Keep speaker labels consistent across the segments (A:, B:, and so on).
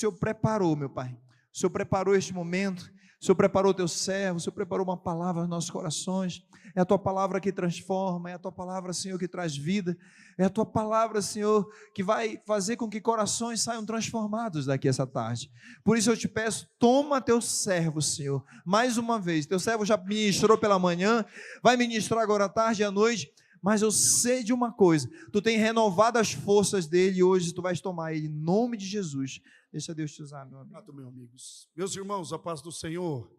A: O Senhor preparou, meu Pai. O Senhor preparou este momento. O Senhor preparou o teu servo. O Senhor preparou uma palavra nos nossos corações. É a tua palavra que transforma. É a tua palavra, Senhor, que traz vida. É a tua palavra, Senhor, que vai fazer com que corações saiam transformados daqui essa tarde. Por isso eu te peço, toma teu servo, Senhor, mais uma vez. Teu servo já ministrou pela manhã, vai ministrar agora à tarde e à noite. Mas eu sei de uma coisa, tu tem renovado as forças dele e hoje tu vais tomar ele, em nome de Jesus. Deixa Deus te usar, meu amigo.
B: Obrigado, meus amigos. Meus irmãos, a paz do Senhor.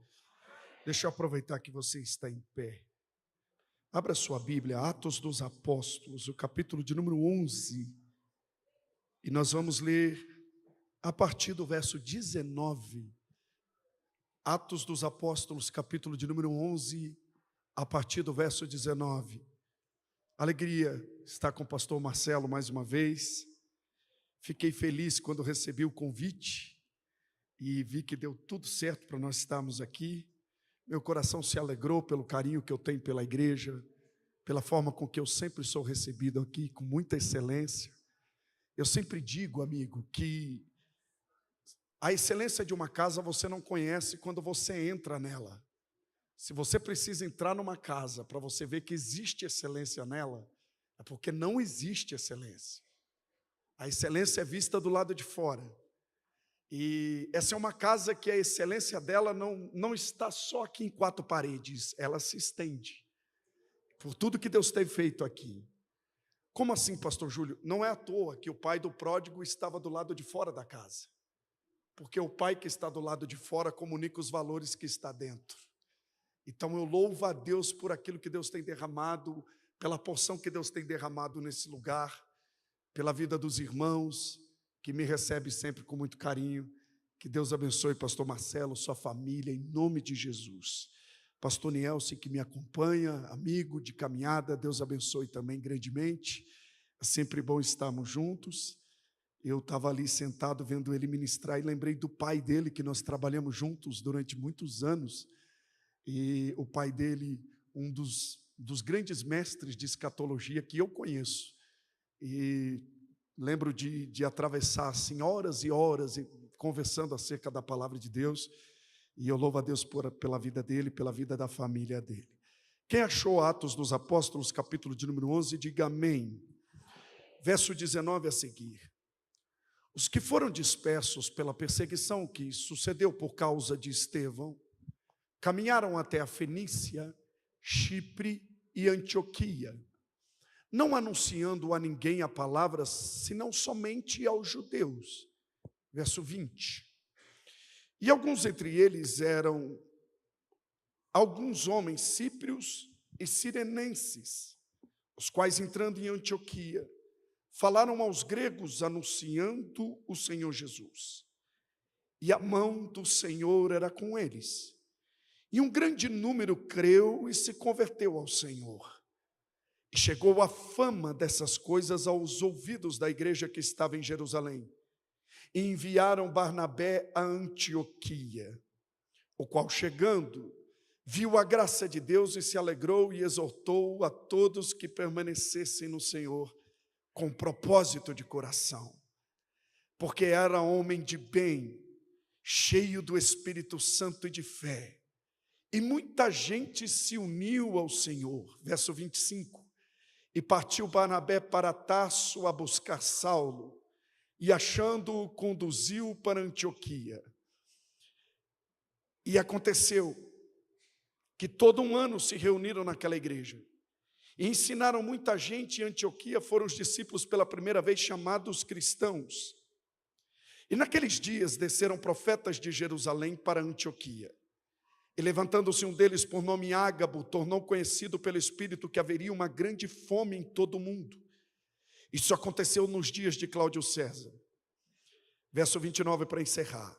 B: Deixa eu aproveitar que você está em pé. Abra sua Bíblia, Atos dos Apóstolos, o capítulo de número 11. E nós vamos ler a partir do verso 19. Atos dos Apóstolos, capítulo de número 11, a partir do verso 19. Alegria estar com o pastor Marcelo mais uma vez. Fiquei feliz quando recebi o convite e vi que deu tudo certo para nós estarmos aqui. Meu coração se alegrou pelo carinho que eu tenho pela igreja, pela forma com que eu sempre sou recebido aqui, com muita excelência. Eu sempre digo, amigo, que a excelência de uma casa você não conhece quando você entra nela. Se você precisa entrar numa casa para você ver que existe excelência nela, é porque não existe excelência. A excelência é vista do lado de fora. E essa é uma casa que a excelência dela não está só aqui em quatro paredes, ela se estende por tudo que Deus tem feito aqui. Como assim, pastor Júlio? Não é à toa que o pai do pródigo estava do lado de fora da casa. Porque o pai que está do lado de fora comunica os valores que está dentro. Então eu louvo a Deus por aquilo que Deus tem derramado, pela porção que Deus tem derramado nesse lugar, pela vida dos irmãos, que me recebe sempre com muito carinho. Que Deus abençoe pastor Marcelo, sua família, em nome de Jesus. Pastor Nielsen, que me acompanha, amigo de caminhada, Deus abençoe também grandemente. É sempre bom estarmos juntos. Eu estava ali sentado vendo ele ministrar e lembrei do pai dele, que nós trabalhamos juntos durante muitos anos. E o pai dele, um dos grandes mestres de escatologia que eu conheço. E lembro de atravessar assim horas e horas conversando acerca da palavra de Deus. E eu louvo a Deus pela vida dele, pela vida da família dele. Quem achou Atos dos Apóstolos, capítulo de número 11, diga amém. Verso 19 a seguir. Os que foram dispersos pela perseguição que sucedeu por causa de Estevão, caminharam até a Fenícia, Chipre e Antioquia, não anunciando a ninguém a palavra, senão somente aos judeus. Verso 20. E alguns entre eles eram alguns homens cíprios e cirenenses, os quais, entrando em Antioquia, falaram aos gregos anunciando o Senhor Jesus. E a mão do Senhor era com eles. E um grande número creu e se converteu ao Senhor. E chegou a fama dessas coisas aos ouvidos da igreja que estava em Jerusalém. E enviaram Barnabé a Antioquia, o qual, chegando, viu a graça de Deus e se alegrou e exortou a todos que permanecessem no Senhor com propósito de coração. Porque era homem de bem, cheio do Espírito Santo e de fé. E muita gente se uniu ao Senhor. Verso 25. E partiu Barnabé para Tarso a buscar Saulo, e achando-o, conduziu para Antioquia. E aconteceu que todo um ano se reuniram naquela igreja, e ensinaram muita gente. Em Antioquia foram os discípulos pela primeira vez chamados cristãos. E naqueles dias desceram profetas de Jerusalém para Antioquia. E levantando-se um deles por nome Ágabo, tornou conhecido pelo Espírito que haveria uma grande fome em todo o mundo. Isso aconteceu nos dias de Cláudio César. Verso 29 para encerrar.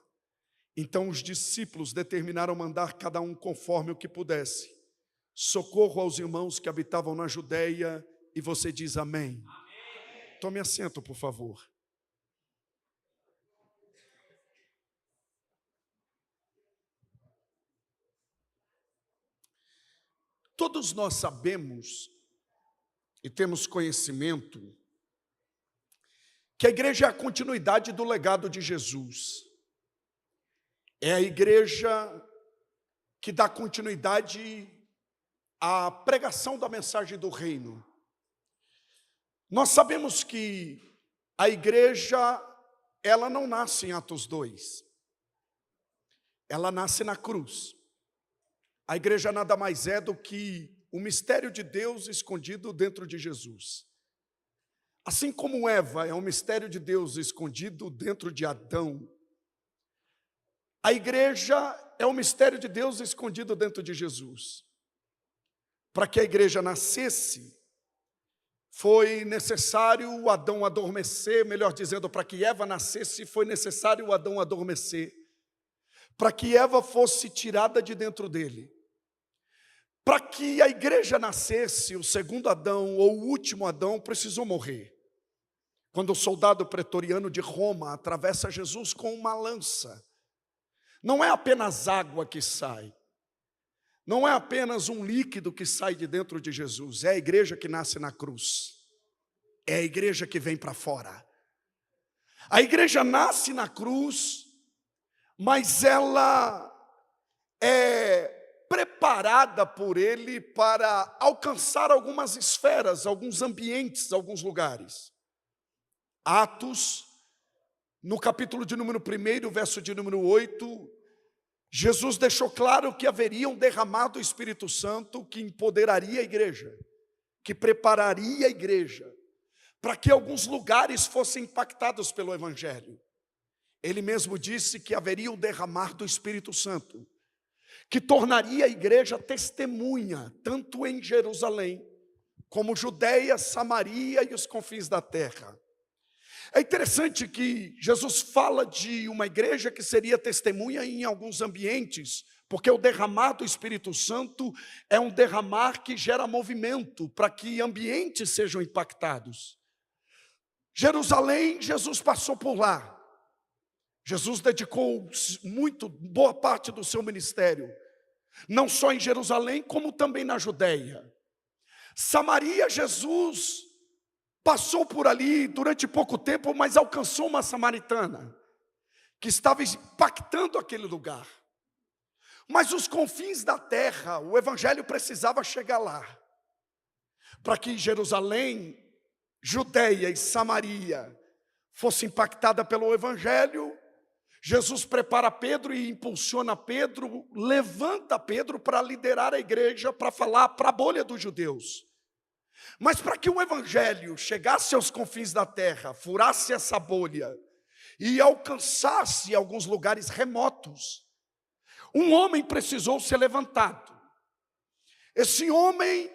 B: Então os discípulos determinaram mandar cada um conforme o que pudesse socorro aos irmãos que habitavam na Judeia. E você diz amém. Amém. Tome assento, por favor. Todos nós sabemos e temos conhecimento que a igreja é a continuidade do legado de Jesus. é a igreja que dá continuidade à pregação da mensagem do reino. Nós sabemos que a igreja, ela não nasce em Atos 2. Ela nasce na cruz. A igreja nada mais é do que o mistério de Deus escondido dentro de Jesus. Assim como Eva é um mistério de Deus escondido dentro de Adão, a igreja é um mistério de Deus escondido dentro de Jesus. Para que a igreja nascesse, foi necessário Adão adormecer, melhor dizendo, para que Eva nascesse, foi necessário Adão adormecer. Para que Eva fosse tirada de dentro dele. Para que a igreja nascesse, o segundo Adão ou o último Adão precisou morrer. Quando o soldado pretoriano de Roma atravessa Jesus com uma lança, não é apenas água que sai, não é apenas um líquido que sai de dentro de Jesus, é a igreja que nasce na cruz, é a igreja que vem para fora. A igreja nasce na cruz, mas ela é preparada por ele para alcançar algumas esferas, alguns ambientes, alguns lugares. Atos, no capítulo de número 1, verso de número 8, Jesus deixou claro que haveria um derramado Espírito Santo que empoderaria a igreja, que prepararia a igreja, para que alguns lugares fossem impactados pelo Evangelho. Ele mesmo disse que haveria o derramar do Espírito Santo, que tornaria a igreja testemunha, tanto em Jerusalém, como Judeia, Samaria e os confins da terra. É interessante que Jesus fala de uma igreja que seria testemunha em alguns ambientes, porque o derramar do Espírito Santo é um derramar que gera movimento, para que ambientes sejam impactados. Jerusalém, Jesus passou por lá. Jesus dedicou boa parte do seu ministério, não só em Jerusalém, como também na Judeia. Samaria, Jesus passou por ali durante pouco tempo, mas alcançou uma samaritana, que estava impactando aquele lugar. Mas os confins da terra, o evangelho precisava chegar lá, para que Jerusalém, Judeia e Samaria fosse impactada pelo evangelho. Jesus prepara Pedro e impulsiona Pedro, levanta Pedro para liderar a igreja, para falar para a bolha dos judeus. Mas para que o evangelho chegasse aos confins da terra, furasse essa bolha e alcançasse alguns lugares remotos, um homem precisou ser levantado. Esse homem,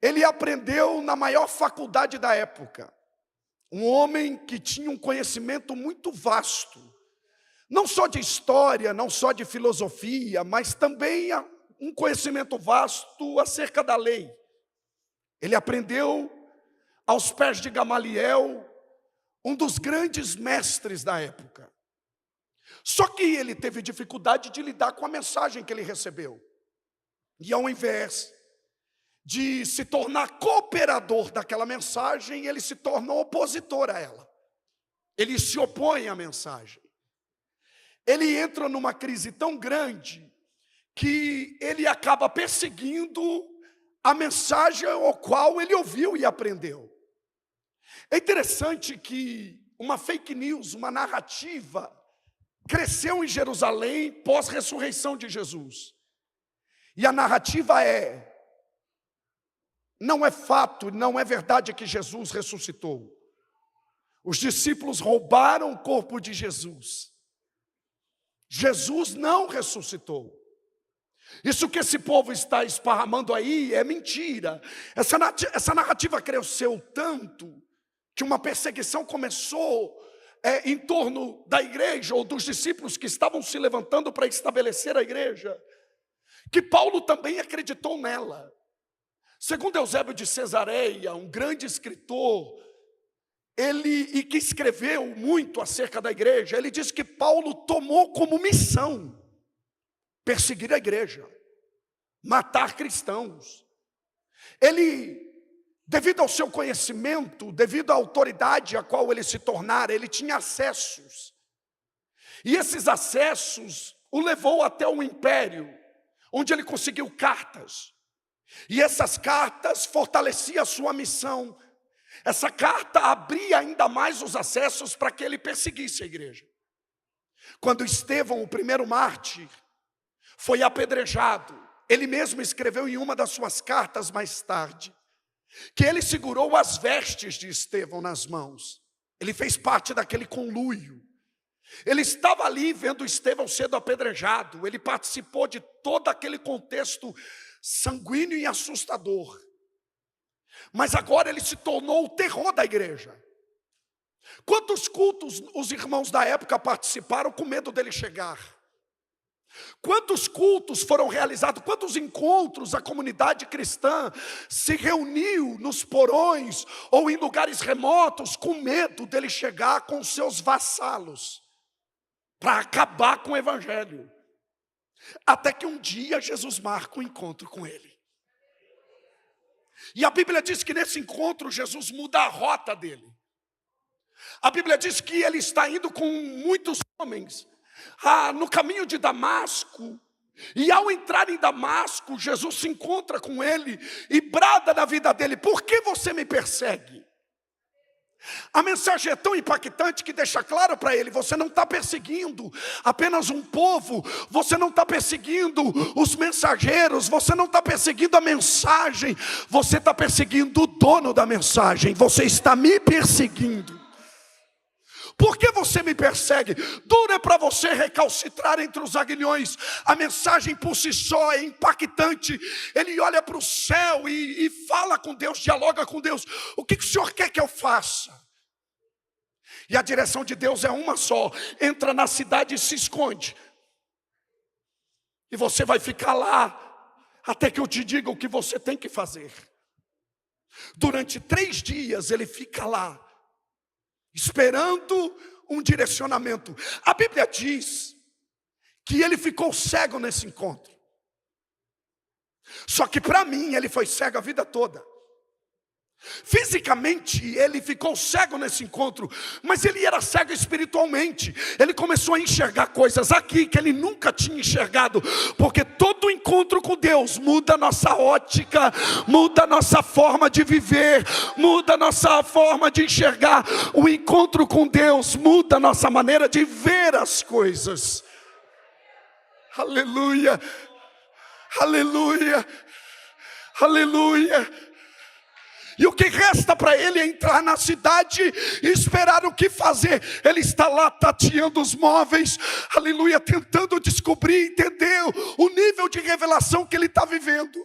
B: ele aprendeu na maior faculdade da época. Um homem que tinha um conhecimento muito vasto, não só de história, não só de filosofia, mas também um conhecimento vasto acerca da lei. Ele aprendeu aos pés de Gamaliel, um dos grandes mestres da época. Só que ele teve dificuldade de lidar com a mensagem que ele recebeu. E ao invés de se tornar cooperador daquela mensagem, ele se torna opositor a ela. Ele se opõe à mensagem. Ele entra numa crise tão grande que ele acaba perseguindo a mensagem ao qual ele ouviu e aprendeu. É interessante que uma fake news, uma narrativa, cresceu em Jerusalém pós-ressurreição de Jesus. E a narrativa não é fato, não é verdade que Jesus ressuscitou. Os discípulos roubaram o corpo de Jesus. Jesus não ressuscitou. Isso que esse povo está esparramando aí é mentira. Essa narrativa cresceu tanto que uma perseguição começou em torno da igreja ou dos discípulos que estavam se levantando para estabelecer a igreja, que Paulo também acreditou nela. Segundo Eusébio de Cesareia, um grande escritor, e que escreveu muito acerca da igreja, ele diz que Paulo tomou como missão perseguir a igreja, matar cristãos. Ele, devido ao seu conhecimento, devido à autoridade a qual ele se tornara, ele tinha acessos. E esses acessos o levou até um império, onde ele conseguiu cartas. E essas cartas fortaleciam a sua missão. Essa carta abria ainda mais os acessos para que ele perseguisse a igreja. Quando Estevão, o primeiro mártir, foi apedrejado, ele mesmo escreveu em uma das suas cartas mais tarde, que ele segurou as vestes de Estevão nas mãos. Ele fez parte daquele conluio. Ele estava ali vendo Estevão sendo apedrejado. Ele participou de todo aquele contexto sanguíneo e assustador. Mas agora ele se tornou o terror da igreja. Quantos cultos os irmãos da época participaram com medo dele chegar? Quantos cultos foram realizados? Quantos encontros a comunidade cristã se reuniu nos porões ou em lugares remotos com medo dele chegar com seus vassalos para acabar com o evangelho? Até que um dia Jesus marca um encontro com ele. E a Bíblia diz que nesse encontro Jesus muda a rota dele. A Bíblia diz que ele está indo com muitos homens no caminho de Damasco. E ao entrar em Damasco, Jesus se encontra com ele e brada na vida dele: por que você me persegue? A mensagem é tão impactante que deixa claro para ele: você não está perseguindo apenas um povo, você não está perseguindo os mensageiros, você não está perseguindo a mensagem, você está perseguindo o dono da mensagem. Você está me perseguindo. Por que você me persegue? Duro é para você recalcitrar entre os aguilhões. A mensagem por si só é impactante. Ele olha para o céu e fala com Deus, dialoga com Deus. O que o Senhor quer que eu faça? E a direção de Deus é uma só: entra na cidade e se esconde. E você vai ficar lá até que eu te diga o que você tem que fazer. Durante 3 dias ele fica lá, esperando um direcionamento. A Bíblia diz que ele ficou cego nesse encontro. Só que para mim ele foi cego a vida toda. Fisicamente ele ficou cego nesse encontro, mas ele era cego espiritualmente. Ele começou a enxergar coisas aqui que ele nunca tinha enxergado, porque todo encontro com Deus muda a nossa ótica, muda a nossa forma de viver, muda a nossa forma de enxergar. O encontro com Deus muda a nossa maneira de ver as coisas. Aleluia, aleluia, aleluia. E o que resta para ele é entrar na cidade e esperar o que fazer. Ele está lá tateando os móveis, aleluia, tentando descobrir, entender o nível de revelação que ele está vivendo.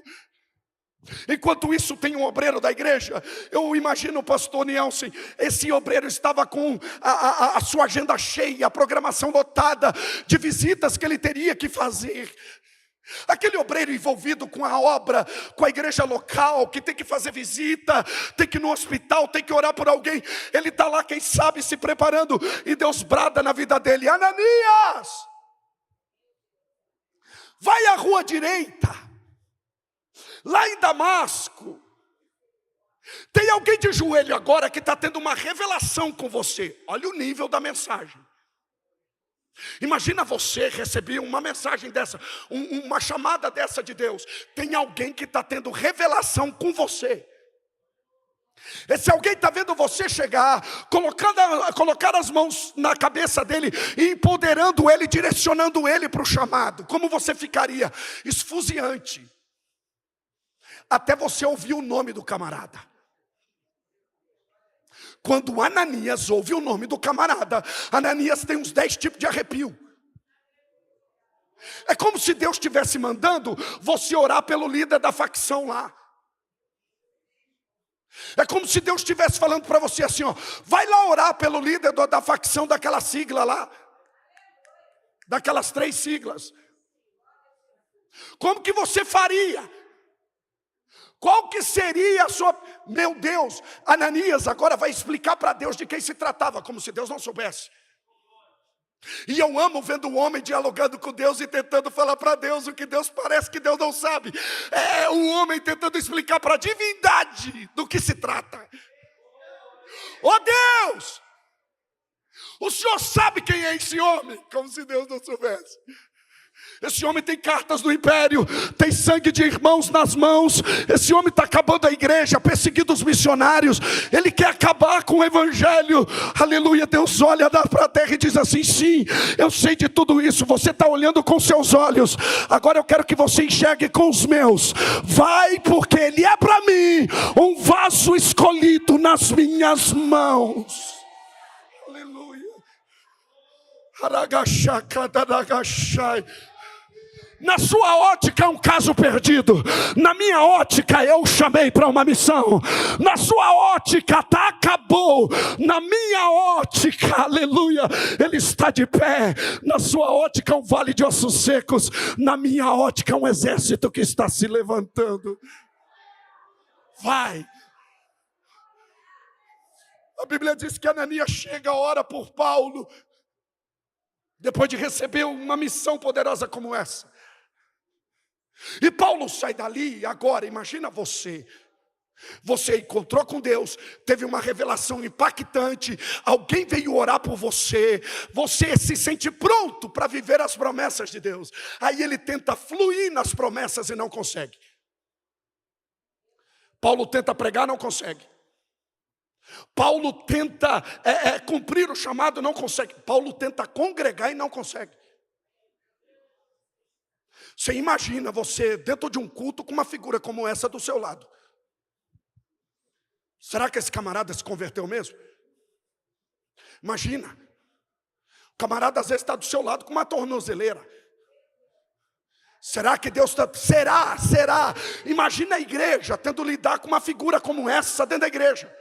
B: Enquanto isso, tem um obreiro da igreja. Eu imagino o pastor Nielsen. Esse obreiro estava com a sua agenda cheia, a programação lotada de visitas que ele teria que fazer. Aquele obreiro envolvido com a obra, com a igreja local, que tem que fazer visita, tem que ir no hospital, tem que orar por alguém. Ele está lá, quem sabe, se preparando, e Deus brada na vida dele: Ananias, vai à rua direita, lá em Damasco, tem alguém de joelho agora que está tendo uma revelação com você. Olha o nível da mensagem. Imagina você receber uma mensagem dessa, uma chamada dessa de Deus. Tem alguém que está tendo revelação com você. Esse alguém está vendo você chegar, colocar as mãos na cabeça dele, e empoderando ele, direcionando ele para o chamado. Como você ficaria? Esfuziante, até você ouvir o nome do camarada. Quando Ananias ouve o nome do camarada, Ananias tem uns 10 tipos de arrepio. É como se Deus estivesse mandando você orar pelo líder da facção lá. É como se Deus estivesse falando para você assim, ó: vai lá orar pelo líder da facção daquela sigla lá, daquelas 3 siglas. Como que você faria? Qual que seria a sua... Meu Deus, Ananias agora vai explicar para Deus de quem se tratava, como se Deus não soubesse. E eu amo vendo o homem dialogando com Deus e tentando falar para Deus o que Deus parece que Deus não sabe. É o homem tentando explicar para a divindade do que se trata. Oh Deus, o Senhor sabe quem é esse homem, como se Deus não soubesse. Esse homem tem cartas do império, tem sangue de irmãos nas mãos. Esse homem está acabando a igreja, perseguindo os missionários. Ele quer acabar com o evangelho. Aleluia. Deus olha para a terra e diz assim: sim, eu sei de tudo isso. Você está olhando com seus olhos, agora eu quero que você enxergue com os meus. Vai, porque ele é para mim um vaso escolhido nas minhas mãos. Aleluia. Na sua ótica é um caso perdido. Na minha ótica eu o chamei para uma missão. Na sua ótica acabou. Na minha ótica, aleluia, ele está de pé. Na sua ótica é um vale de ossos secos. Na minha ótica é um exército que está se levantando. Vai. A Bíblia diz que Ananias chega, ora por Paulo, depois de receber uma missão poderosa como essa. E Paulo sai dali. Agora imagina você encontrou com Deus, teve uma revelação impactante, alguém veio orar por você, você se sente pronto para viver as promessas de Deus. Aí ele tenta fluir nas promessas e não consegue. Paulo tenta pregar, não consegue. Paulo tenta cumprir o chamado, não consegue. Paulo tenta congregar e não consegue. Você imagina você dentro de um culto com uma figura como essa do seu lado. Será que esse camarada se converteu mesmo? Imagina. O camarada às vezes está do seu lado com uma tornozeleira. Será que Deus está... Será. Imagina a igreja tendo que lidar com uma figura como essa dentro da igreja.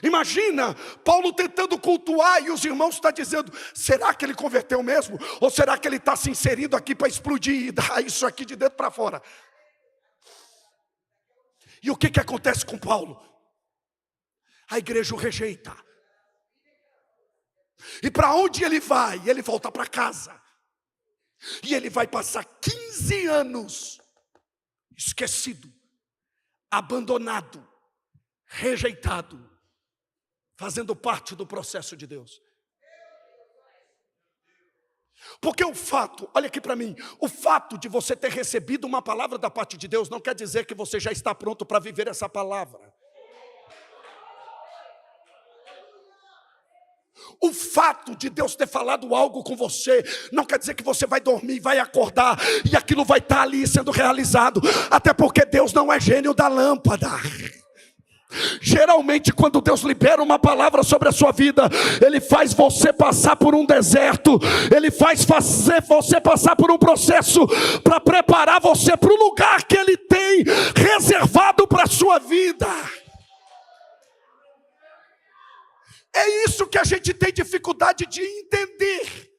B: Imagina Paulo tentando cultuar e os irmãos estão dizendo: será que ele converteu mesmo? Ou será que ele está se inserindo aqui para explodir e dar isso aqui de dentro para fora? E o que acontece com Paulo? A igreja o rejeita. E para onde ele vai? Ele volta para casa. E ele vai passar 15 anos esquecido, abandonado, rejeitado, fazendo parte do processo de Deus. Porque o fato, olha aqui para mim, o fato de você ter recebido uma palavra da parte de Deus não quer dizer que você já está pronto para viver essa palavra. O fato de Deus ter falado algo com você não quer dizer que você vai dormir, vai acordar e aquilo vai estar ali sendo realizado. Até porque Deus não é gênio da lâmpada. Geralmente quando Deus libera uma palavra sobre a sua vida, Ele faz você passar por um deserto. Ele faz fazer você passar por um processo para preparar você para o lugar que Ele tem reservado para a sua vida. É isso que a gente tem dificuldade de entender.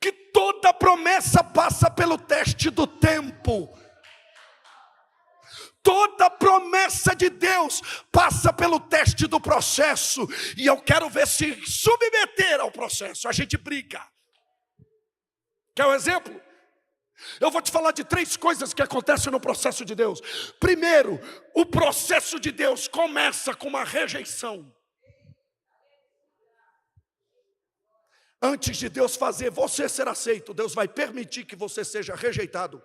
B: Que toda promessa passa pelo teste do tempo. Toda promessa de Deus passa pelo teste do processo. E eu quero ver se submeter ao processo. A gente briga. Quer um exemplo? Eu vou te falar de 3 coisas que acontecem no processo de Deus. Primeiro, o processo de Deus começa com uma rejeição. Antes de Deus fazer você ser aceito, Deus vai permitir que você seja rejeitado.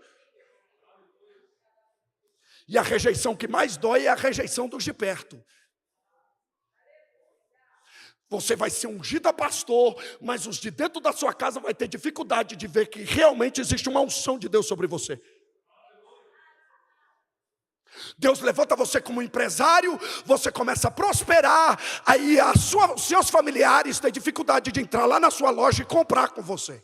B: E a rejeição que mais dói é a rejeição dos de perto. Você vai ser ungido a pastor, mas os de dentro da sua casa vai ter dificuldade de ver que realmente existe uma unção de Deus sobre você. Deus levanta você como empresário, você começa a prosperar, aí os seus familiares têm dificuldade de entrar lá na sua loja e comprar com você.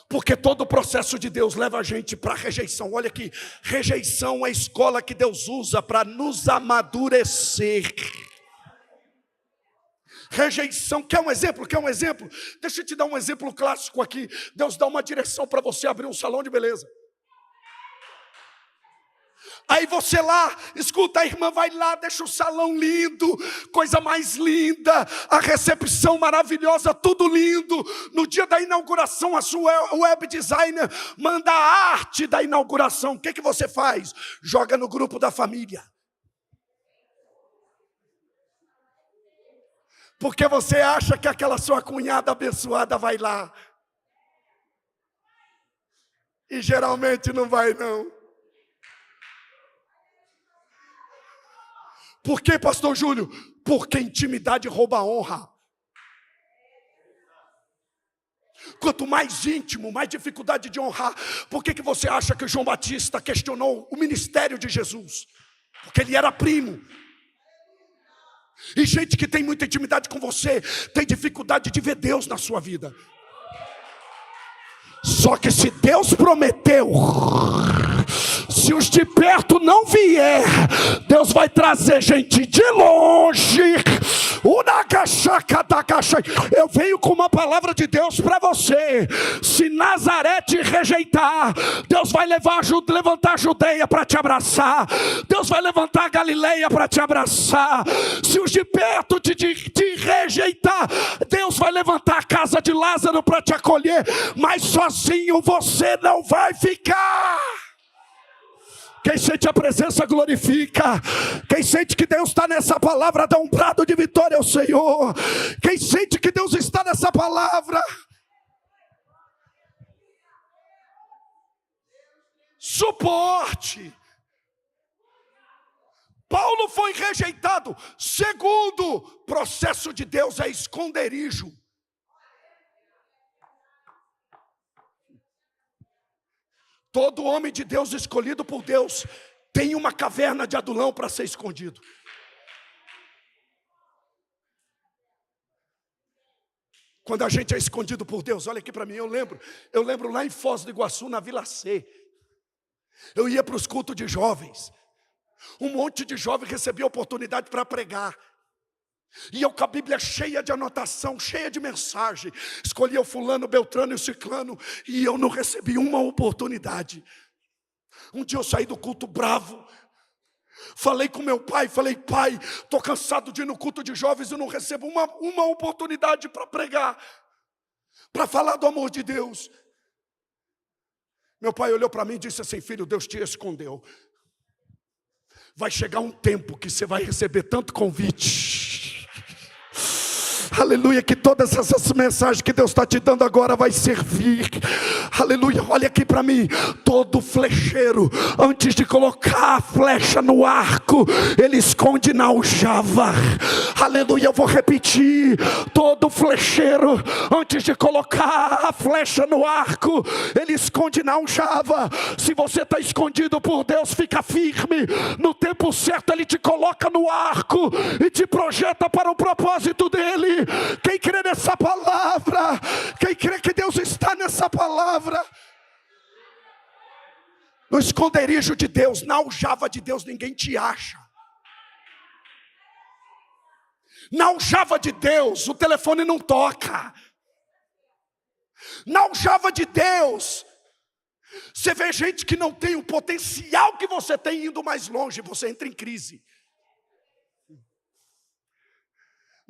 B: Porque todo o processo de Deus leva a gente para a rejeição. Olha aqui, rejeição é a escola que Deus usa para nos amadurecer. Rejeição, quer um exemplo? Deixa eu te dar um exemplo clássico aqui. Deus dá uma direção para você abrir um salão de beleza. Aí você lá, escuta, a irmã vai lá, deixa o salão lindo, coisa mais linda, a recepção maravilhosa, tudo lindo. No dia da inauguração, a sua web designer manda a arte da inauguração. O que você faz? Joga no grupo da família. Porque você acha que aquela sua cunhada abençoada vai lá. E geralmente não vai, não. Por que, pastor Júlio? Porque intimidade rouba a honra. Quanto mais íntimo, mais dificuldade de honrar. Por que você acha que João Batista questionou o ministério de Jesus? Porque ele era primo. E gente que tem muita intimidade com você tem dificuldade de ver Deus na sua vida. Só que se Deus prometeu, se os de perto não vier, Deus vai trazer gente de longe. Eu venho com uma palavra de Deus para você. Se Nazaré te rejeitar, Deus vai levantar a Judeia para te abraçar. Deus vai levantar a Galileia para te abraçar. Se os de perto te rejeitar, Deus vai levantar a casa de Lázaro para te acolher. Mas sozinho você não vai ficar. Quem sente a presença glorifica. Quem sente que Deus está nessa palavra, dá um brado de vitória ao Senhor. Quem sente que Deus está nessa palavra, suporte. Paulo foi rejeitado. Segundo processo de Deus é esconderijo. Todo homem de Deus escolhido por Deus tem uma caverna de Adulão para ser escondido. Quando a gente é escondido por Deus, olha aqui para mim, eu lembro lá em Foz do Iguaçu, na Vila C. Eu ia para os cultos de jovens. Um monte de jovens recebia oportunidade para pregar. E eu com a Bíblia cheia de anotação, cheia de mensagem. Escolhia o fulano, Beltrano e o ciclano. E eu não recebi uma oportunidade. Um dia eu saí do culto bravo. Falei com meu pai, pai, estou cansado de ir no culto de jovens. Eu não recebo uma oportunidade para pregar, para falar do amor de Deus. Meu pai olhou para mim e disse assim: filho, Deus te escondeu. Vai chegar um tempo que você vai receber tanto convite. Aleluia, que todas essas mensagens que Deus está te dando agora vai servir. Aleluia, olha aqui para mim. Todo flecheiro, antes de colocar a flecha no arco, ele esconde na aljava. Aleluia, eu vou repetir. Todo flecheiro, antes de colocar a flecha no arco, ele esconde na aljava. Se você está escondido por Deus, fica firme. No tempo certo ele te coloca no arco e te projeta para o propósito dele. Quem crê nessa palavra, quem crê que Deus está nessa palavra, no esconderijo de Deus, na aljava de Deus, ninguém te acha. Na aljava de Deus, o telefone não toca. Na aljava de Deus, você vê gente que não tem o potencial que você tem indo mais longe, você entra em crise.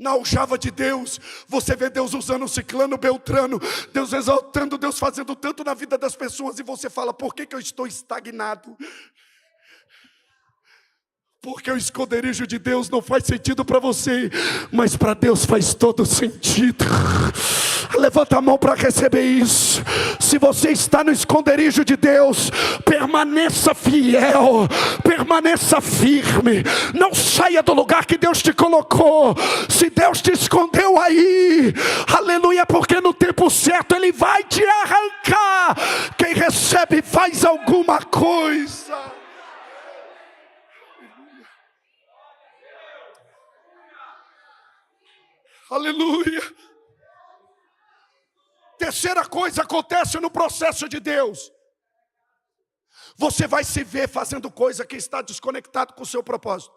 B: Na aljava de Deus, você vê Deus usando o ciclano, Beltrano, Deus exaltando, Deus fazendo tanto na vida das pessoas, e você fala: por que eu estou estagnado? Porque o esconderijo de Deus não faz sentido para você, mas para Deus faz todo sentido. Levanta a mão para receber isso. Se você está no esconderijo de Deus, permaneça fiel, permaneça firme. Não saia do lugar que Deus te colocou. Se Deus te escondeu aí, aleluia, porque no tempo certo Ele vai te arrancar. Quem recebe faz alguma coisa. Aleluia. Terceira coisa acontece no processo de Deus. Você vai se ver fazendo coisa que está desconectado com o seu propósito.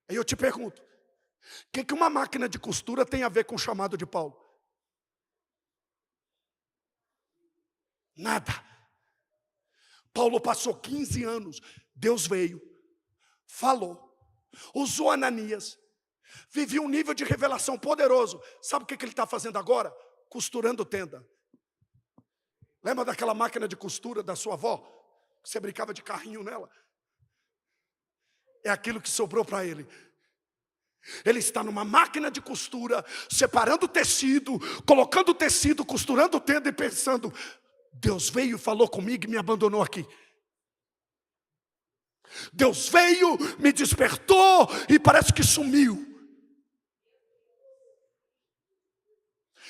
B: Aí eu te pergunto: o que uma máquina de costura tem a ver com o chamado de Paulo? Nada. Paulo passou 15 anos. Deus veio, falou, usou Ananias, vivia um nível de revelação poderoso. Sabe o que ele está fazendo agora? Costurando tenda. Lembra daquela máquina de costura da sua avó? Que você brincava de carrinho nela? É aquilo que sobrou para ele. Ele está numa máquina de costura, separando tecido, colocando tecido, costurando tenda e pensando: Deus veio, falou comigo e me abandonou aqui. Deus veio, me despertou e parece que sumiu.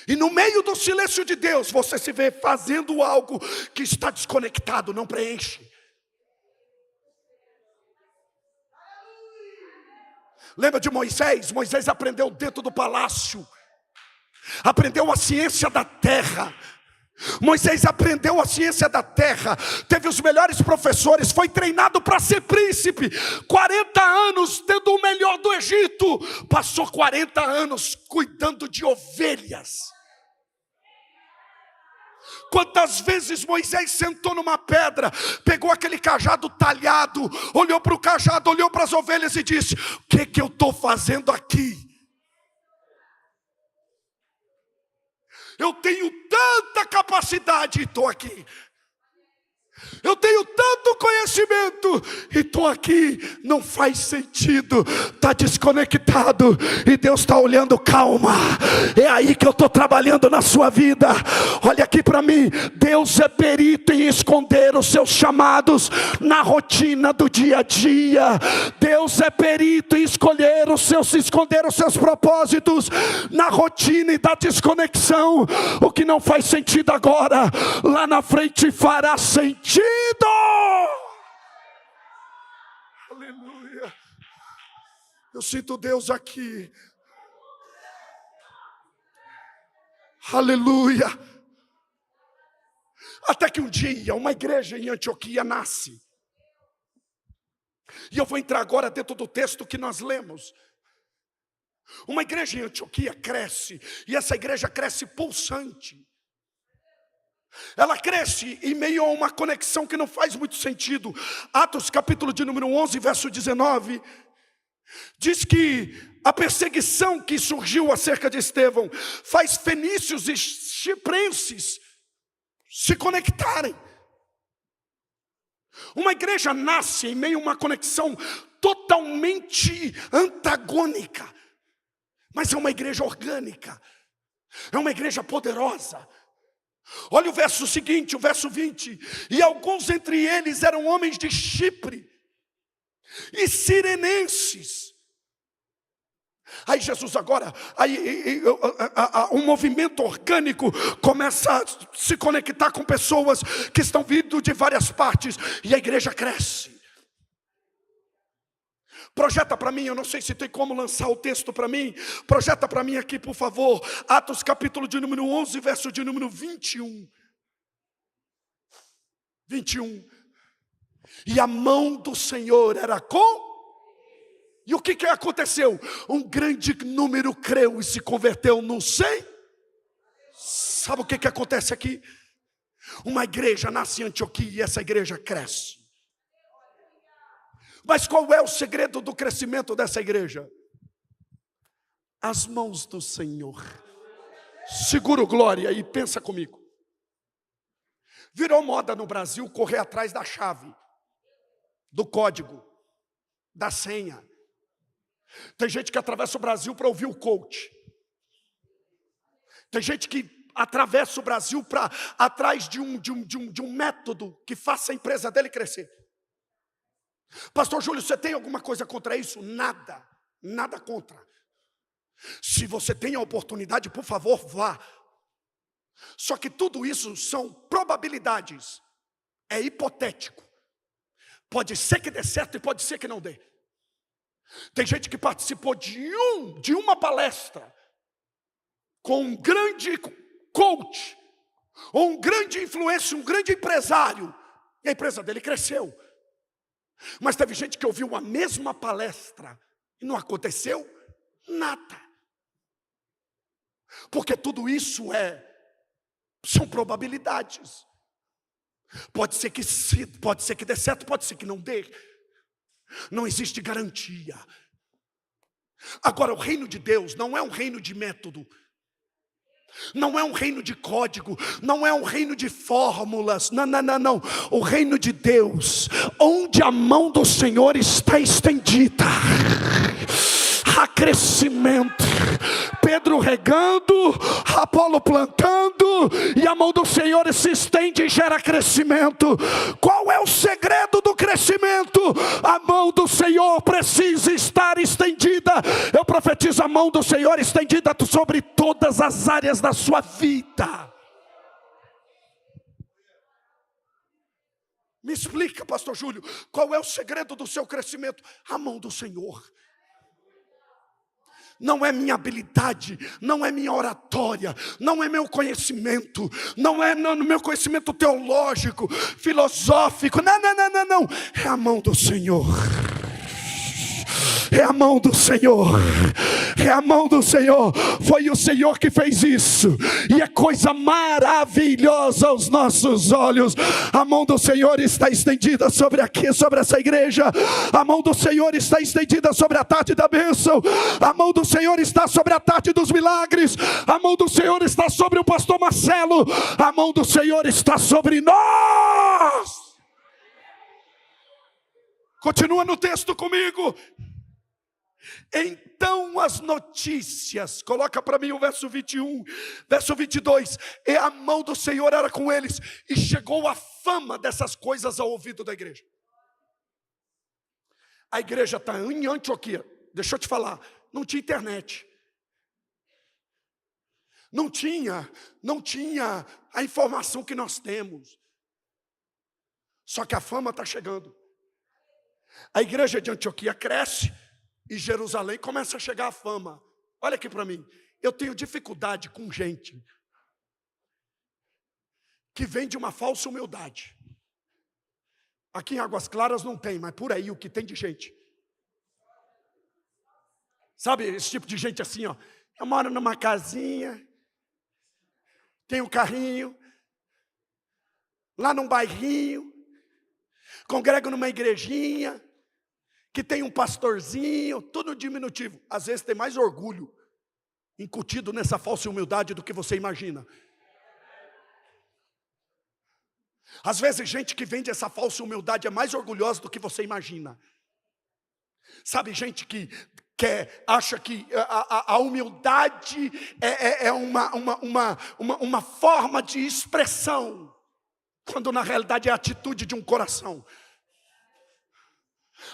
B: E no meio do silêncio de Deus, você se vê fazendo algo que está desconectado, não preenche. Lembra de Moisés? Moisés aprendeu dentro do palácio, aprendeu a ciência da terra. Moisés aprendeu a ciência da terra, teve os melhores professores, foi treinado para ser príncipe. 40 anos tendo o melhor do Egito, passou 40 anos cuidando de ovelhas. Quantas vezes Moisés sentou numa pedra, pegou aquele cajado talhado, olhou para o cajado, olhou para as ovelhas e disse: o que eu estou fazendo aqui? Eu tenho tanta capacidade e estou aqui. Eu tenho tanto conhecimento e estou aqui. Não faz sentido, está desconectado. E Deus está olhando: calma, é aí que eu estou trabalhando na sua vida. Olha aqui para mim. Deus é perito em esconder os seus chamados na rotina do dia a dia. Deus é perito em esconder os seus propósitos na rotina e da desconexão. O que não faz sentido agora, lá na frente fará sentido. Aleluia. Eu sinto Deus aqui. Aleluia. Até que um dia uma igreja em Antioquia nasce. E eu vou entrar agora dentro do texto que nós lemos. Uma igreja em Antioquia cresce, e essa igreja cresce pulsante. Ela cresce em meio a uma conexão que não faz muito sentido. Atos capítulo de número 11, verso 19, diz que a perseguição que surgiu acerca de Estevão faz fenícios e chiprenses se conectarem. Uma igreja nasce em meio a uma conexão totalmente antagônica, mas é uma igreja orgânica, é uma igreja poderosa. Olha o verso seguinte, o verso 20. E alguns entre eles eram homens de Chipre e sirenenses. Aí Jesus agora, um movimento orgânico começa a se conectar com pessoas que estão vindo de várias partes, e a igreja cresce. Projeta para mim, eu não sei se tem como lançar o texto para mim. Projeta para mim aqui, por favor. Atos capítulo de número 11, verso de número 21. 21. E a mão do Senhor era com... E o que aconteceu? Um grande número creu e se converteu no 100. Sabe o que acontece aqui? Uma igreja nasce em Antioquia e essa igreja cresce. Mas qual é o segredo do crescimento dessa igreja? As mãos do Senhor. Segura o glória e pensa comigo. Virou moda no Brasil correr atrás da chave, do código, da senha. Tem gente que atravessa o Brasil para ouvir o coach. Tem gente que atravessa o Brasil para atrás de um método que faça a empresa dele crescer. Pastor Júlio, você tem alguma coisa contra isso? Nada, nada contra. Se você tem a oportunidade, por favor, vá. Só que tudo isso são probabilidades. É hipotético. Pode ser que dê certo e pode ser que não dê. Tem gente que participou de uma palestra com um grande coach, ou um grande influencer, um grande empresário, e a empresa dele cresceu. Mas teve gente que ouviu a mesma palestra e não aconteceu nada. Porque tudo isso são probabilidades. Pode ser que dê certo, pode ser que não dê. Não existe garantia. Agora, o reino de Deus não é um reino de método. Não é um reino de código, não é um reino de fórmulas, não. O reino de Deus, onde a mão do Senhor está estendida, há crescimento. Pedro regando, Apolo plantando, e a mão do Senhor se estende e gera crescimento. Qual é o segredo do crescimento? A mão do Senhor precisa estar estendida. Eu profetizo a mão do Senhor estendida sobre todas as áreas da sua vida. Me explica, pastor Júlio, qual é o segredo do seu crescimento? A mão do Senhor. Não é minha habilidade, não é minha oratória, não é meu conhecimento, não é meu conhecimento teológico, filosófico, não. É a mão do Senhor. É a mão do Senhor. É a mão do Senhor. Foi o Senhor que fez isso. E é coisa maravilhosa aos nossos olhos. A mão do Senhor está estendida sobre essa igreja. A mão do Senhor está estendida sobre a tarde da bênção. A mão do Senhor está sobre a tarde dos milagres. A mão do Senhor está sobre o pastor Marcelo. A mão do Senhor está sobre nós. Continua no texto comigo. Então as notícias, coloca para mim o verso 21, verso 22, e a mão do Senhor era com eles, e chegou a fama dessas coisas ao ouvido da igreja. A igreja está em Antioquia, deixa eu te falar, não tinha internet, não tinha a informação que nós temos, só que a fama está chegando. A igreja de Antioquia cresce, e Jerusalém começa a chegar a fama. Olha aqui para mim, eu tenho dificuldade com gente que vem de uma falsa humildade. Aqui em Águas Claras não tem, mas por aí o que tem de gente. Sabe esse tipo de gente assim, ó. Eu moro numa casinha, tenho um carrinho, lá num bairrinho, congrego numa igrejinha, que tem um pastorzinho, tudo diminutivo. Às vezes tem mais orgulho incutido nessa falsa humildade do que você imagina. Às vezes gente que vende essa falsa humildade é mais orgulhosa do que você imagina. Sabe, gente que acha que a humildade é uma forma de expressão, quando na realidade é a atitude de um coração.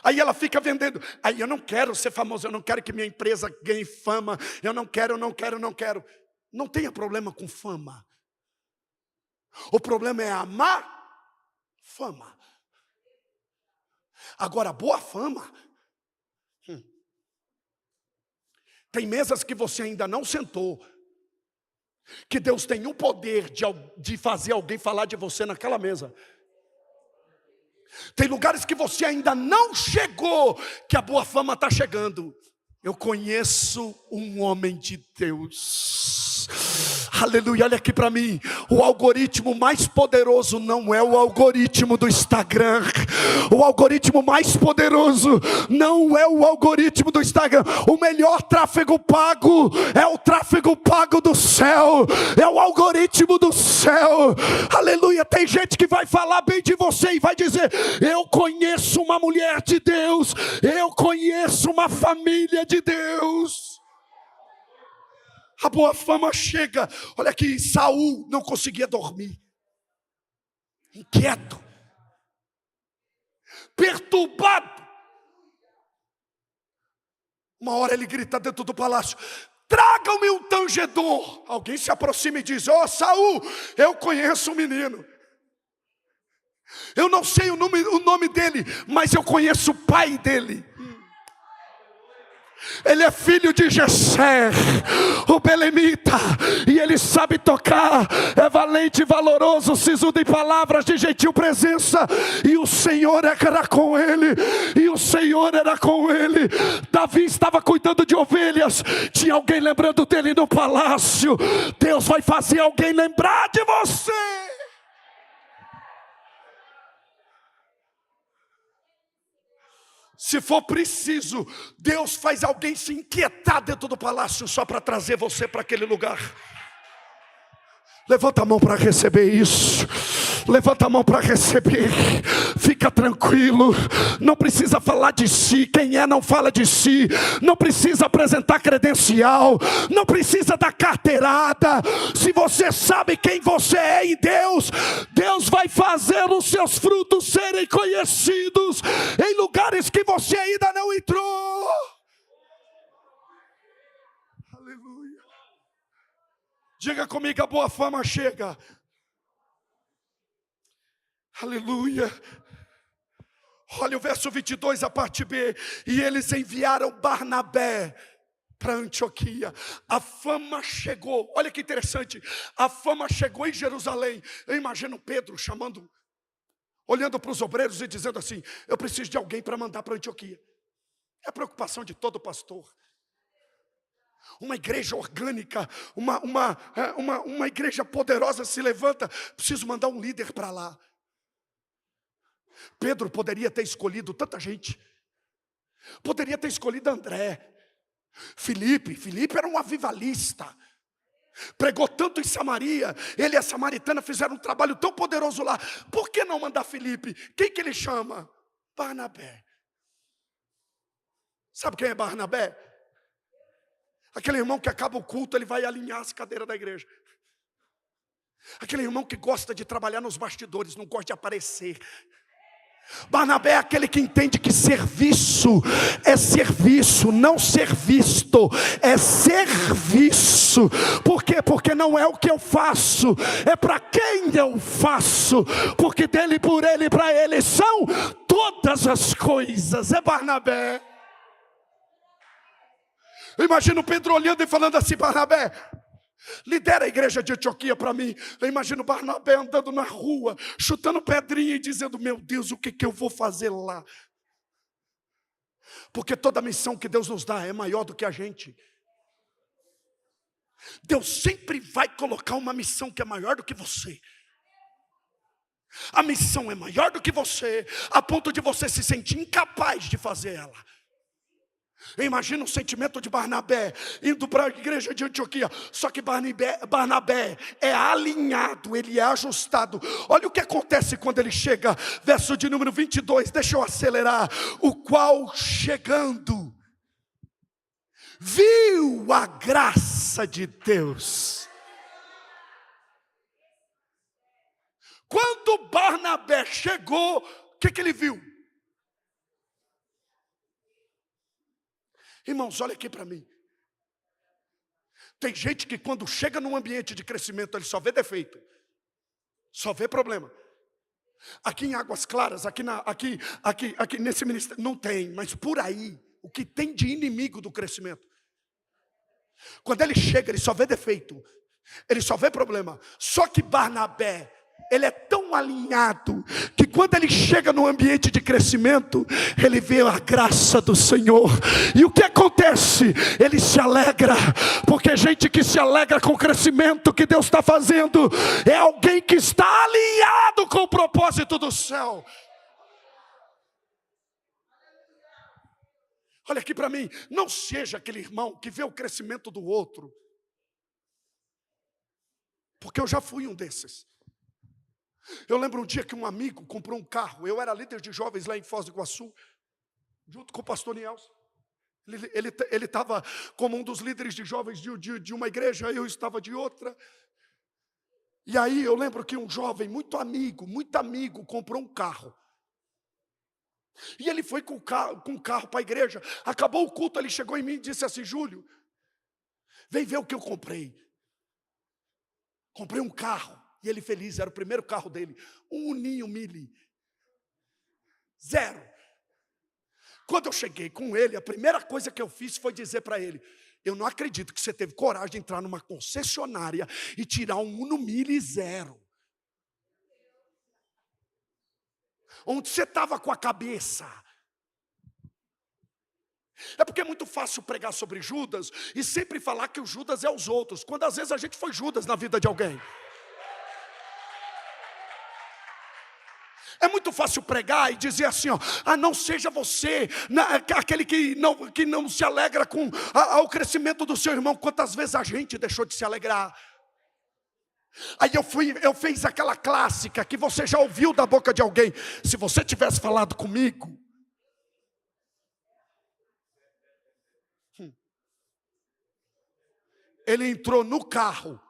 B: Aí ela fica vendendo. Aí eu não quero ser famoso, eu não quero que minha empresa ganhe fama. Eu não quero. Não tenha problema com fama. O problema é amar fama. Agora, boa fama. Tem mesas que você ainda não sentou, que Deus tem o poder de fazer alguém falar de você naquela mesa. Tem lugares que você ainda não chegou, que a boa fama está chegando. Eu conheço um homem de Deus. Aleluia, olha aqui para mim. O algoritmo mais poderoso não é o algoritmo do Instagram. O algoritmo mais poderoso não é o algoritmo do Instagram. O melhor tráfego pago é o tráfego pago do céu. É o algoritmo do céu. Aleluia, tem gente que vai falar bem de você e vai dizer: eu conheço uma mulher de Deus, eu conheço uma família de Deus. A boa fama chega. Olha aqui, Saul não conseguia dormir, inquieto, perturbado. Uma hora ele grita dentro do palácio: tragam-me um tangedor. Alguém se aproxima e diz: ó, Saul, eu conheço um menino. Eu não sei o nome dele, mas eu conheço o pai dele. Ele é filho de Jessé, o belemita, e ele sabe tocar, é valente e valoroso, sisudo em palavras, de gentil presença, e o Senhor era com ele, Davi estava cuidando de ovelhas, tinha alguém lembrando dele no palácio. Deus vai fazer alguém lembrar de você. Se for preciso, Deus faz alguém se inquietar dentro do palácio só para trazer você para aquele lugar. Levanta a mão para receber isso. Levanta a mão para receber. Fica tranquilo, não precisa falar de si. Quem é não fala de si. Não precisa apresentar credencial, não precisa dar carteirada. Se você sabe quem você é em Deus, Deus vai fazer os seus frutos serem conhecidos em lugares que você ainda não entrou. Aleluia. Diga comigo, a boa fama chega. Aleluia. Olha o verso 22, a parte B. E eles enviaram Barnabé para Antioquia. A fama chegou. Olha que interessante. A fama chegou em Jerusalém. Eu imagino Pedro chamando, olhando para os obreiros e dizendo assim: eu preciso de alguém para mandar para Antioquia. É a preocupação de todo pastor. Uma igreja orgânica, uma igreja poderosa se levanta. Preciso mandar um líder para lá. Pedro poderia ter escolhido tanta gente. Poderia ter escolhido André. Filipe era um avivalista. Pregou tanto em Samaria. Ele e a samaritana fizeram um trabalho tão poderoso lá. Por que não mandar Filipe? Quem que ele chama? Barnabé. Sabe quem é Barnabé? Aquele irmão que acaba o culto, ele vai alinhar as cadeiras da igreja. Aquele irmão que gosta de trabalhar nos bastidores, não gosta de aparecer. Barnabé é aquele que entende que serviço é serviço, não ser visto, é serviço. Por quê? Porque não é o que eu faço, é para quem eu faço. Porque dele, por ele e para ele são todas as coisas. É Barnabé. Eu imagino Pedro olhando e falando assim: Barnabé, lidera a igreja de Antioquia para mim. Eu imagino Barnabé andando na rua, chutando pedrinha e dizendo: meu Deus, o que eu vou fazer lá? Porque toda missão que Deus nos dá é maior do que a gente. Deus sempre vai colocar uma missão que é maior do que você. A missão é maior do que você, a ponto de você se sentir incapaz de fazer ela. Imagina o sentimento de Barnabé indo para a igreja de Antioquia. Só que Barnabé é alinhado, ele é ajustado. Olha o que acontece quando ele chega. Verso de número 22, deixa eu acelerar. O qual chegando viu a graça de Deus. Quando Barnabé chegou, o que ele viu? Irmãos, olha aqui para mim. Tem gente que quando chega num ambiente de crescimento, ele só vê defeito, só vê problema. Aqui em Águas Claras, aqui nesse ministério, não tem, mas por aí, o que tem de inimigo do crescimento. Quando ele chega, ele só vê defeito, ele só vê problema. Só que Barnabé, ele é tão alinhado que quando ele chega no ambiente de crescimento, ele vê a graça do Senhor. E o que acontece? Ele se alegra, porque gente que se alegra com o crescimento que Deus está fazendo é alguém que está alinhado com o propósito do céu. Olha aqui para mim, não seja aquele irmão que vê o crescimento do outro, porque eu já fui um desses. Eu lembro um dia que um amigo comprou um carro. Eu era líder de jovens lá em Foz do Iguaçu, junto com o pastor Nielson. Ele estava como um dos líderes de jovens de uma igreja, eu estava de outra. E aí eu lembro que um jovem muito amigo, comprou um carro. E ele foi com o carro para a igreja. Acabou o culto, ele chegou em mim e disse assim: Júlio, vem ver o que eu comprei. Comprei um carro. E ele feliz, era o primeiro carro dele. Um Uninho Mille. 0. Quando eu cheguei com ele, a primeira coisa que eu fiz foi dizer para ele: eu não acredito que você teve coragem de entrar numa concessionária e tirar um Uno Mille 0. Onde você estava com a cabeça? É porque é muito fácil pregar sobre Judas e sempre falar que o Judas é os outros, quando às vezes a gente foi Judas na vida de alguém. É muito fácil pregar e dizer assim, ó: não seja você aquele que não se alegra com o crescimento do seu irmão. Quantas vezes a gente deixou de se alegrar? Aí eu fiz aquela clássica que você já ouviu da boca de alguém: se você tivesse falado comigo. Ele entrou no carro,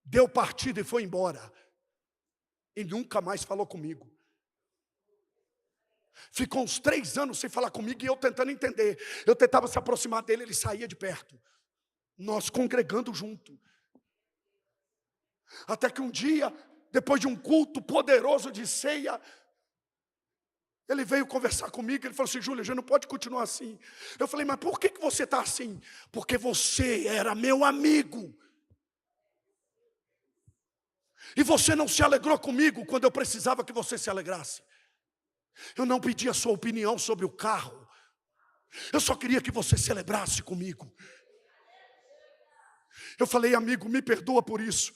B: deu partida e foi embora. E nunca mais falou comigo. Ficou uns 3 anos sem falar comigo e eu tentando entender. Eu tentava se aproximar dele, ele saía de perto. Nós congregando junto. Até que um dia, depois de um culto poderoso de ceia, ele veio conversar comigo. Ele falou assim: Júlio, a gente não pode continuar assim. Eu falei: mas por que você está assim? Porque você era meu amigo. E você não se alegrou comigo quando eu precisava que você se alegrasse. Eu não pedi a sua opinião sobre o carro. Eu só queria que você celebrasse comigo. Eu falei: amigo, me perdoa por isso.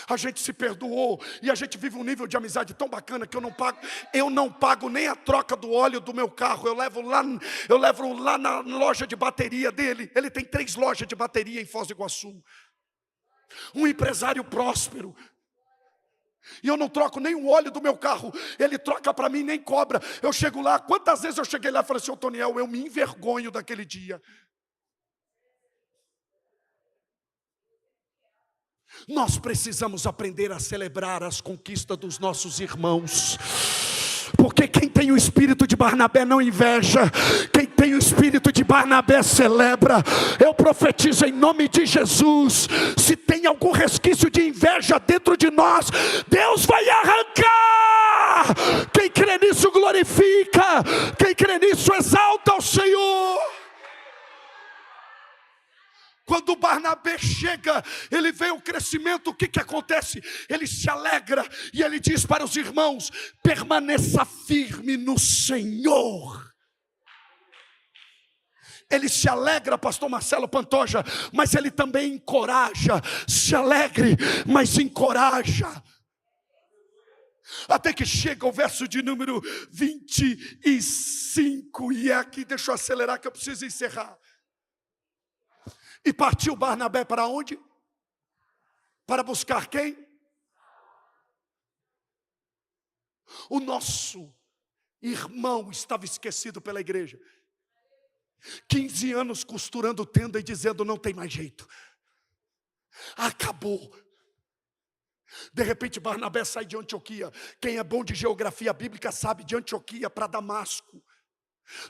B: A gente se perdoou e a gente vive um nível de amizade tão bacana que eu não pago nem a troca do óleo do meu carro. Eu levo lá na loja de bateria dele. Ele tem 3 lojas de bateria em Foz do Iguaçu. Um empresário próspero. E eu não troco nem o óleo do meu carro. Ele troca para mim, nem cobra. Eu chego lá, quantas vezes eu cheguei lá e falei: senhor Toniel, eu me envergonho daquele dia. Nós precisamos aprender a celebrar as conquistas dos nossos irmãos. Porque quem tem o espírito de Barnabé não inveja. Quem tem o espírito de Barnabé celebra. Eu profetizo em nome de Jesus: se tem algum resquício de inveja dentro de nós, Deus vai arrancar. Quem crê nisso glorifica. Quem crê nisso exalta o Senhor. Quando Barnabé chega, ele vê o crescimento, o que acontece? Ele se alegra e ele diz para os irmãos: permaneça firme no Senhor. Ele se alegra, pastor Marcelo Pantoja, mas ele também encoraja. Se alegre, mas encoraja. Até que chega o verso de número 25, e é aqui, deixa eu acelerar que eu preciso encerrar. E partiu Barnabé para onde? Para buscar quem? O nosso irmão estava esquecido pela igreja. 15 anos costurando tenda e dizendo: não tem mais jeito. Acabou. De repente Barnabé sai de Antioquia. Quem é bom de geografia bíblica sabe, de Antioquia para Damasco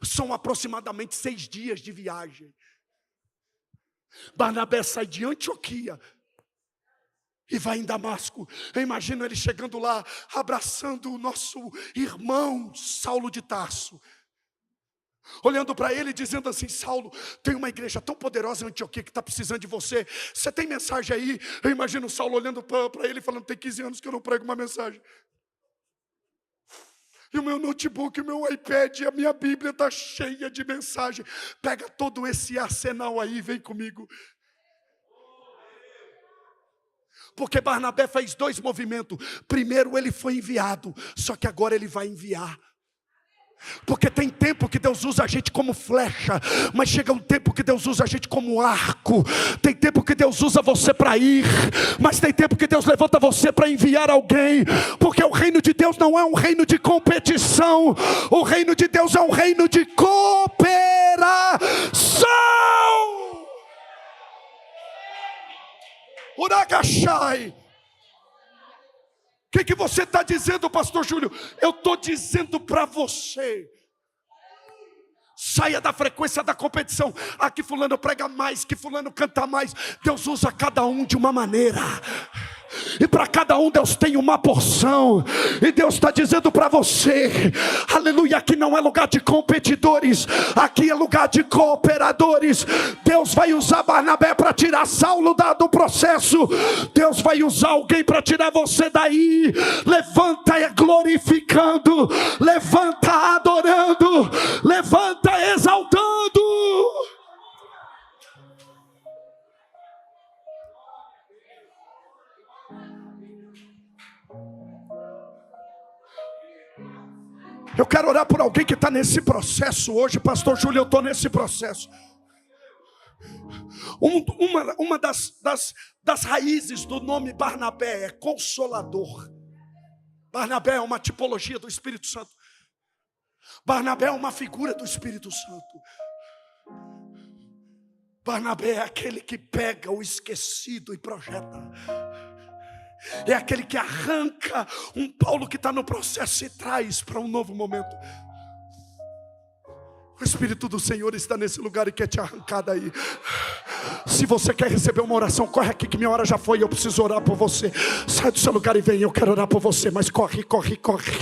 B: são aproximadamente 6 dias de viagem. Barnabé sai de Antioquia e vai em Damasco. Eu imagino ele chegando lá, abraçando o nosso irmão Saulo de Tarso, olhando para ele e dizendo assim: Saulo, tem uma igreja tão poderosa em Antioquia que está precisando de você. Você tem mensagem aí? Eu imagino o Saulo olhando para ele e falando: tem 15 anos que eu não prego uma mensagem. E o meu notebook, o meu iPad, a minha Bíblia está cheia de mensagem. Pega todo esse arsenal aí e vem comigo. Porque Barnabé fez 2 movimentos. Primeiro ele foi enviado, só que agora ele vai enviar. Porque tem tempo que Deus usa a gente como flecha, mas chega um tempo que Deus usa a gente como arco. Tem tempo que Deus usa você para ir, mas tem tempo que Deus levanta você para enviar alguém. Porque o reino de Deus não é um reino de competição. O reino de Deus é um reino de cooperação. Uragachai. O que você está dizendo, pastor Júlio? Eu estou dizendo para você: saia da frequência da competição. Aqui fulano prega mais, que fulano canta mais. Deus usa cada um de uma maneira. E para cada um Deus tem uma porção. E Deus está dizendo para você: aleluia, aqui não é lugar de competidores, aqui é lugar de cooperadores. Deus vai usar Barnabé para tirar Saulo do processo. Deus vai usar alguém para tirar você daí. Levanta glorificando, levanta adorando, levanta exaltando. Eu quero orar por alguém que está nesse processo hoje. Pastor Júlio, eu estou nesse processo. Uma das raízes do nome Barnabé é consolador. Barnabé é uma tipologia do Espírito Santo. Barnabé é uma figura do Espírito Santo. Barnabé é aquele que pega o esquecido e projeta. É aquele que arranca um Paulo que está no processo e traz para um novo momento. O Espírito do Senhor está nesse lugar e quer te arrancar daí. Se você quer receber uma oração, corre aqui que minha hora já foi. Eu preciso orar por você. Sai do seu lugar e vem, eu quero orar por você. Mas corre, corre, corre.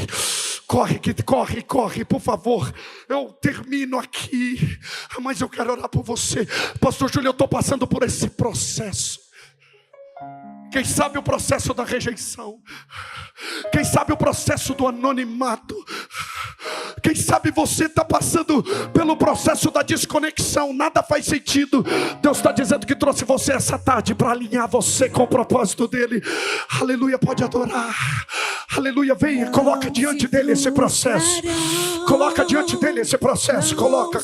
B: Corre, por favor. Eu termino aqui, mas eu quero orar por você. Pastor Júlio, eu estou passando por esse processo. Quem sabe o processo da rejeição. Quem sabe o processo do anonimato. Quem sabe você está passando pelo processo da desconexão. Nada faz sentido. Deus está dizendo que trouxe você essa tarde para alinhar você com o propósito dele. Aleluia, pode adorar. Aleluia, venha, coloca diante dele esse processo. Coloca diante dele esse processo. Coloca.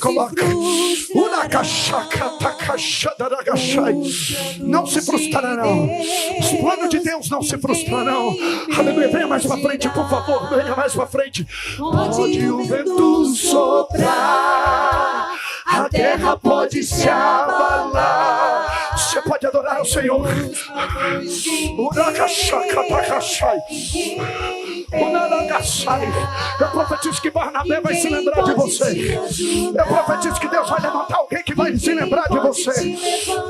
B: Não se frustrarão. Os planos de Deus não se frustrarão. Aleluia, venha mais para frente, por favor. Venha mais para frente. Pode o vento soprar, a terra pode se abalar. Você pode adorar o Senhor. Eu profetizo que Barnabé vai se lembrar de você. Eu profetizo que Deus vai levantar alguém que vai se lembrar de você.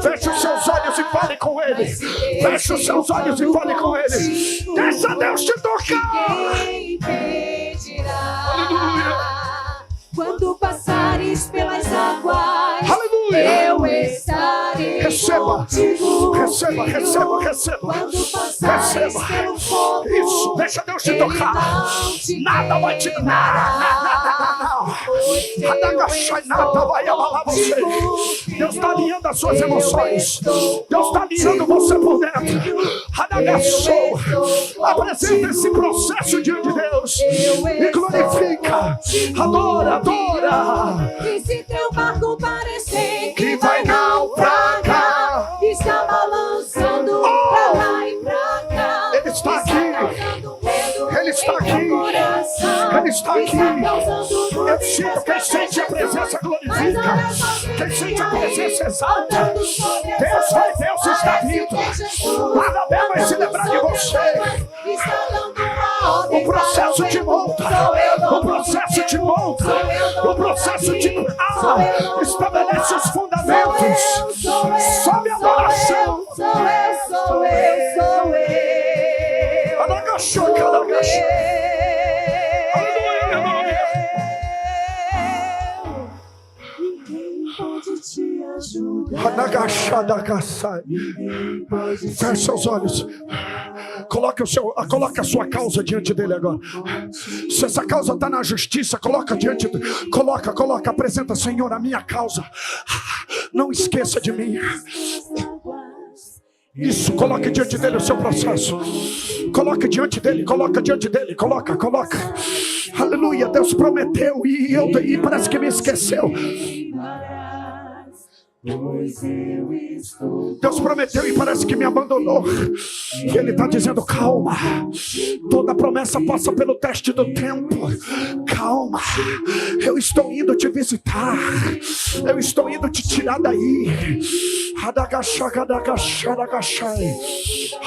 B: Feche os seus olhos e fale com ele. Feche os seus olhos e fale com ele. Deixa Deus te tocar. Aleluia.
C: Quando passares pelas águas,
B: aleluia,
C: eu estarei
B: receba.
C: contigo.
B: Quando passares pelo fogo, isso, deixa Deus te tocar. Nada vai te nada vai abalar você. Deus está alinhando as suas emoções. Deus está alinhando você por dentro. Apresenta esse processo diante de Deus e glorifica. Adora.
C: E se teu barco parecer
B: que vai naufragar,
C: está balançando pra lá e pra cá,
B: Ele está aqui. Ele está aqui. Ele está aqui. Eu sinto quem sente a presença glorifica. Quem sente a presença exalta. Deus está vindo. Barnabé vai se lembrar de você. O processo de volta. O processo de volta. O processo de estabelece os fundamentos. Sobe a adoração.
C: Sou eu.
B: Feche seus olhos. Coloque a sua causa diante dele agora. Se essa causa está na justiça, coloca diante dele. Coloca, apresenta, Senhor, a minha causa. Não esqueça de mim. Isso, coloque diante dele o seu processo. Coloque diante dele, coloca. Aleluia, Deus prometeu e parece que me esqueceu. Deus prometeu e parece que me abandonou. E Ele está dizendo: calma. Toda promessa passa pelo teste do tempo. Calma. Eu estou indo te visitar. Eu estou indo te tirar daí.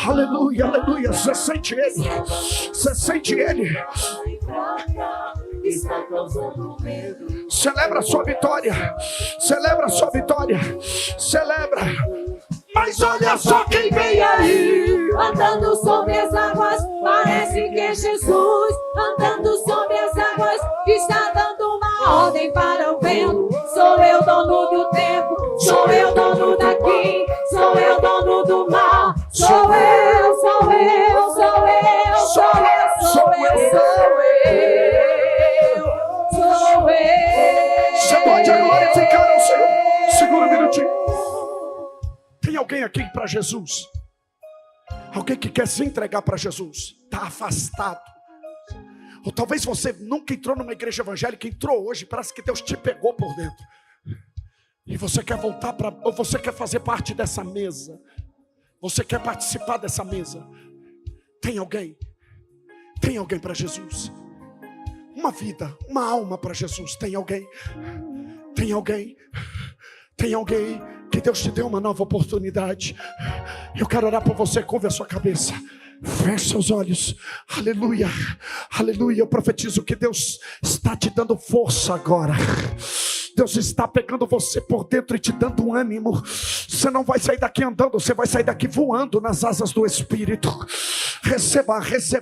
B: Aleluia. Você sente Ele. Celebra a sua vitória. Celebra. Mas olha só quem vem aí,
C: andando sobre as águas. Parece que é Jesus, andando sobre as águas, está dando uma ordem para o vento. Sou eu dono do tempo, sou eu dono daqui, sou eu dono do mar. Sou eu.
B: Você pode glorificar ao Senhor. Segura um minutinho. Tem alguém aqui para Jesus? Alguém que quer se entregar para Jesus? Está afastado. Ou talvez você nunca entrou numa igreja evangélica, entrou hoje, parece que Deus te pegou por dentro. E você quer voltar para, ou você quer fazer parte dessa mesa, você quer participar dessa mesa. Tem alguém para Jesus, uma vida, uma alma para Jesus. Tem alguém que Deus te deu uma nova oportunidade. Eu quero orar por você. Curva a sua cabeça, feche seus olhos. Aleluia, aleluia. Eu profetizo que Deus está te dando força agora. Deus está pegando você por dentro e te dando um ânimo. Você não vai sair daqui andando, você vai sair daqui voando nas asas do Espírito. Receba.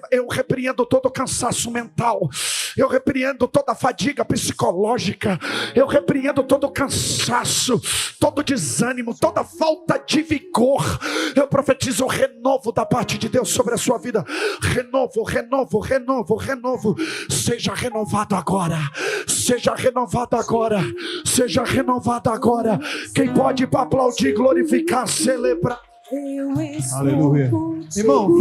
B: Eu repreendo todo o cansaço mental. Eu repreendo toda a fadiga psicológica. Eu repreendo todo o cansaço, todo o desânimo, toda a falta de vigor. Eu profetizo o renovo da parte de Deus sobre a sua vida. Renovo. Seja renovado agora. Seja renovado agora. Seja renovado agora. Quem pode aplaudir, glorificar, celebrar?
A: Aleluia. Irmão,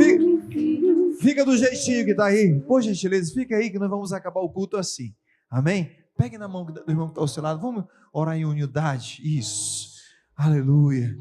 A: fica do jeitinho que está aí. Por gentileza, fica aí que nós vamos acabar o culto assim. Amém? Pegue na mão do irmão que está ao seu lado. Vamos orar em unidade. Isso. Aleluia.